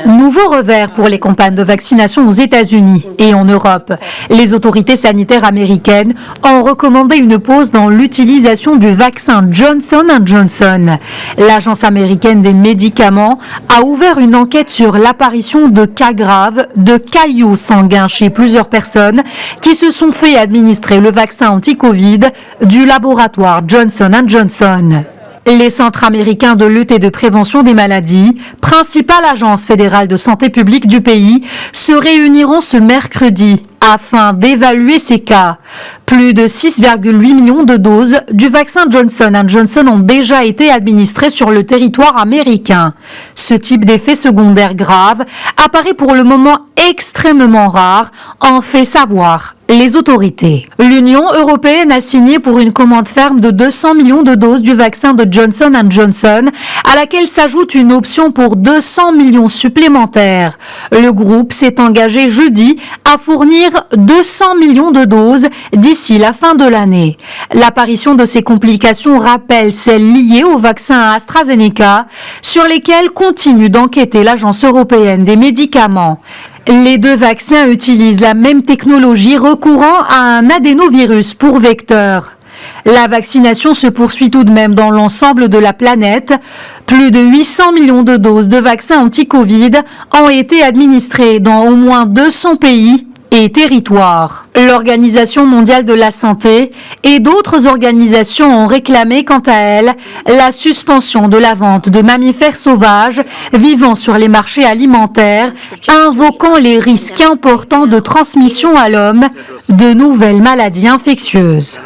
Nouveau revers pour les campagnes de vaccination aux États-Unis et en Europe. Les autorités sanitaires américaines ont recommandé une pause dans l'utilisation du vaccin Johnson & Johnson. L'Agence américaine des médicaments a ouvert une enquête sur l'apparition de cas graves de caillots sanguins chez plusieurs personnes qui se sont fait administrer le vaccin anti-Covid du laboratoire Johnson & Johnson. Les centres américains de lutte et de prévention des maladies, principale agence fédérale de santé publique du pays, se réuniront ce mercredi afin d'évaluer ces cas. Plus de 6,8 millions de doses du vaccin Johnson & Johnson ont déjà été administrées sur le territoire américain. Ce type d'effet secondaire grave apparaît pour le moment extrêmement rare, en fait savoir les autorités. L'Union européenne a signé pour une commande ferme de 200 millions de doses du vaccin de Johnson & Johnson, à laquelle s'ajoute une option pour 200 millions supplémentaires. Le groupe s'est engagé jeudi à fournir 200 millions de doses d'ici la fin de l'année. L'apparition de ces complications rappelle celles liées au vaccin AstraZeneca, sur lesquelles continue d'enquêter l'Agence européenne des médicaments. Les deux vaccins utilisent la même technologie recourant à un adénovirus pour vecteur. La vaccination se poursuit tout de même dans l'ensemble de la planète. Plus de 800 millions de doses de vaccins anti-Covid ont été administrées dans au moins 200 pays et territoires. L'Organisation mondiale de la santé et d'autres organisations ont réclamé quant à elles la suspension de la vente de mammifères sauvages vivant sur les marchés alimentaires, invoquant les risques importants de transmission à l'homme de nouvelles maladies infectieuses.